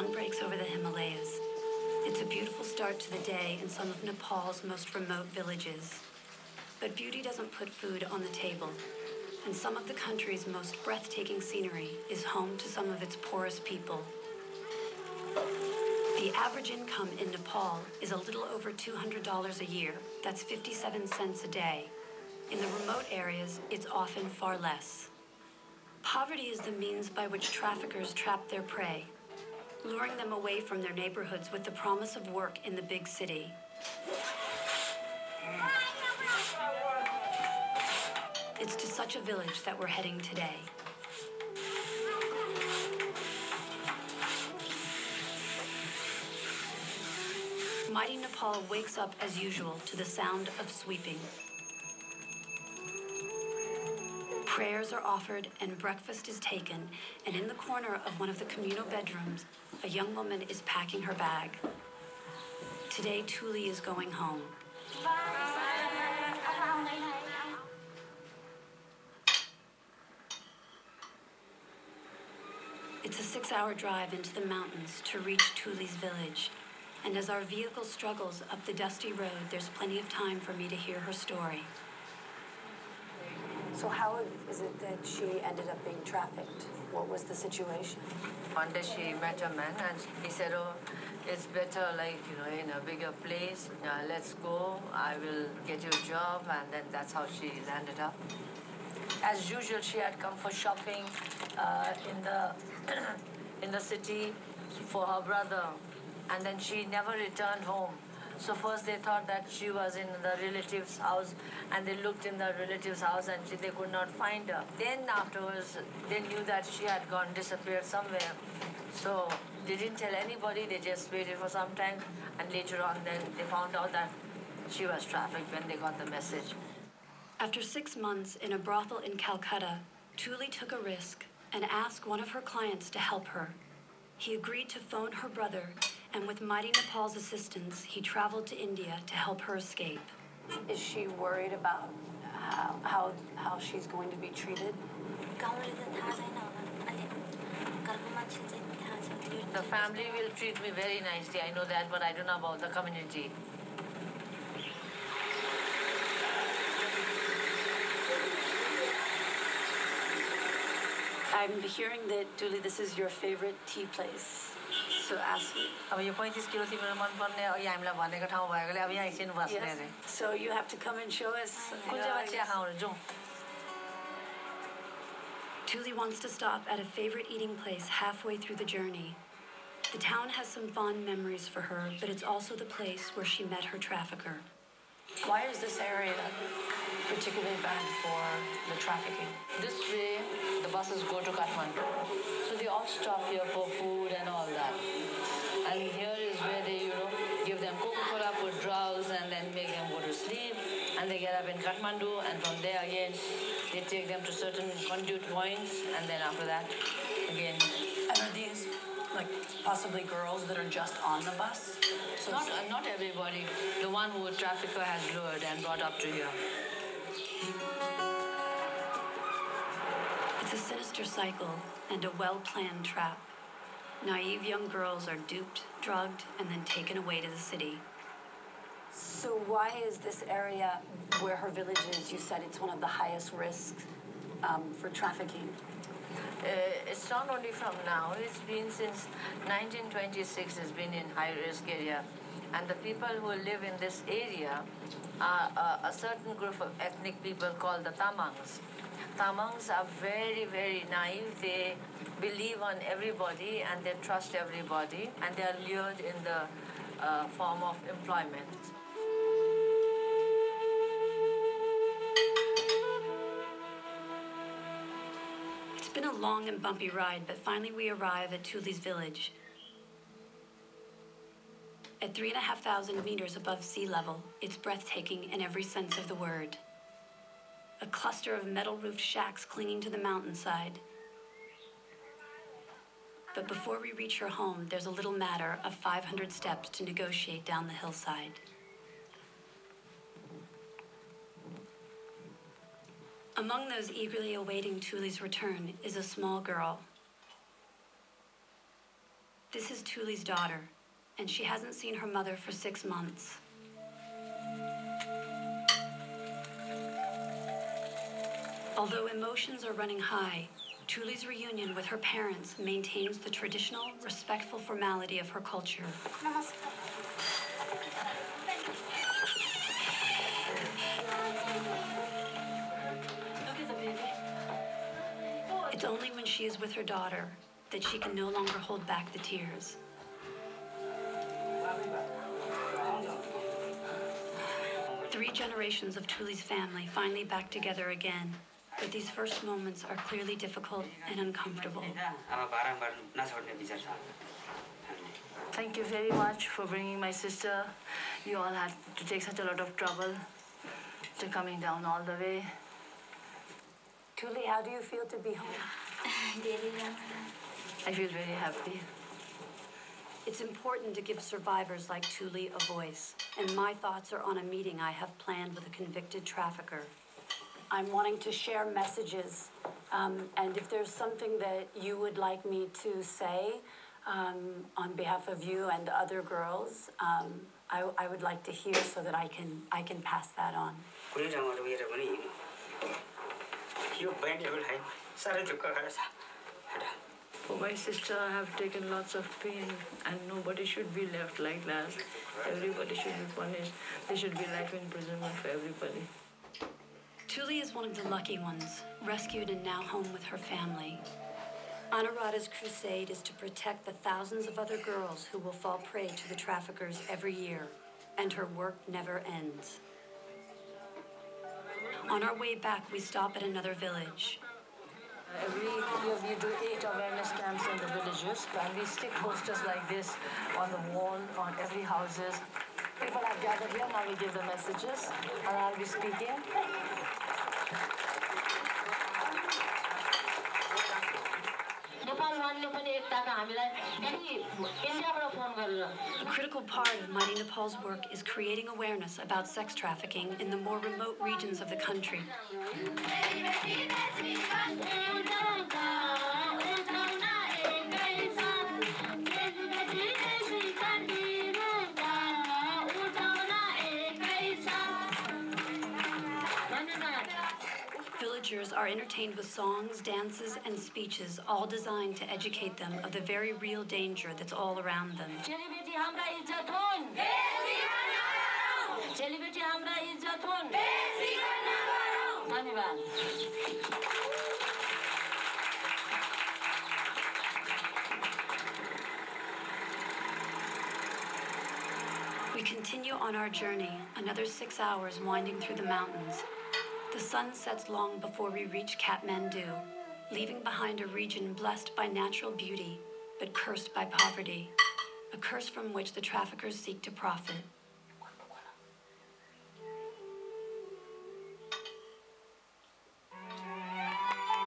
dawn breaks over the Himalayas. It's a beautiful start to the day in some of Nepal's most remote villages. But beauty doesn't put food on the table, and some of the country's most breathtaking scenery is home to some of its poorest people. The average income in Nepal is a little over $200 a year. That's 57 cents a day. In the remote areas, it's often far less. Poverty is the means by which traffickers trap their prey, luring them away from their neighborhoods with the promise of work in the big city. It's to such a village that we're heading today. Mighty Nepal wakes up as usual to the sound of sweeping. Prayers are offered and breakfast is taken, and in the corner of one of the communal bedrooms, a young woman is packing her bag. Today, Tuli is going home. It's a 6-hour drive into the mountains to reach Tuli's village, and as our vehicle struggles up the dusty road, there's plenty of time for me to hear her story. So how is it that she ended up being trafficked? What was the situation? One day she met a man and he said, oh, it's better in a bigger place. Let's go. I will get you a job. And then that's how she landed up. As usual, she had come for shopping in the city for her brother. And then she never returned home. So first they thought that she was in the relative's house, and they looked in the relative's house and they could not find her. Then afterwards, they knew that she had disappeared somewhere. So they didn't tell anybody, they just waited for some time, and later on then they found out that she was trafficked when they got the message. After 6 months in a brothel in Calcutta, Tuli took a risk and asked one of her clients to help her. He agreed to phone her brother, and with Mighty Nepal's assistance, he traveled to India to help her escape. Is she worried about how she's going to be treated? The family will treat me very nicely, I know that, but I don't know about the community. I'm hearing that, Tuli, this is your favorite tea place. So ask me. Yes. So you have to come and show us. Tuli wants to stop at a favorite eating place halfway through the journey. The town has some fond memories for her, but it's also the place where she met her trafficker. Why is this area particularly bad for the trafficking? This way, the buses go to Kathmandu. So they all stop here for food and all that. And here is where they, give them Coca-Cola, put drugs, and then make them go to sleep. And they get up in Kathmandu, and from there again, they take them to certain conduit points, and then after that, again. And are these, possibly girls that are just on the bus? So not everybody. The one who a trafficker has lured and brought up to here. It's a sinister cycle and a well-planned trap. Naive young girls are duped, drugged, and then taken away to the city. So why is this area where her village is, you said it's one of the highest risks for trafficking? It's not only from now, it's been since 1926, it's been in high-risk area. And the people who live in this area are a certain group of ethnic people called the Tamangs. Tamangs are very, very naive. They believe on everybody and they trust everybody, and they are lured in the form of employment. It's been a long and bumpy ride, but finally we arrive at Tuli's village. At 3,500 meters above sea level, it's breathtaking in every sense of the word. A cluster of metal-roofed shacks clinging to the mountainside. But before we reach her home, there's a little matter of 500 steps to negotiate down the hillside. Among those eagerly awaiting Tuli's return is a small girl. This is Tuli's daughter, and she hasn't seen her mother for 6 months. Although emotions are running high, Tuli's reunion with her parents maintains the traditional, respectful formality of her culture. It's only when she is with her daughter that she can no longer hold back the tears. Three generations of Tuli's family finally back together again, but these first moments are clearly difficult and uncomfortable. Thank you very much for bringing my sister. You all had to take such a lot of trouble to coming down all the way. Tuli, how do you feel to be home? I feel very happy. It's important to give survivors like Tuli a voice, and my thoughts are on a meeting I have planned with a convicted trafficker. I'm wanting to share messages, and if there's something that you would like me to say on behalf of you and other girls, I would like to hear so that I can pass that on. For my sister, I have taken lots of pain, and nobody should be left like that. Everybody should be punished. There should be life imprisonment for everybody. Tuli is one of the lucky ones, rescued and now home with her family. Anuradha's crusade is to protect the thousands of other girls who will fall prey to the traffickers every year, and her work never ends. On our way back, we stop at another village. Every year we do 8 awareness camps in the villages, and we stick posters like this on the wall, on every houses. People have gathered here, now we give the messages, and I'll be speaking. A critical part of Mighty Nepal's work is creating awareness about sex trafficking in the more remote regions of the country. Villagers are entertained with songs, dances, and speeches, all designed to educate them of the very real danger that's all around them. We continue on our journey, another 6 hours winding through the mountains. The sun sets long before we reach Kathmandu, leaving behind a region blessed by natural beauty, but cursed by poverty, a curse from which the traffickers seek to profit.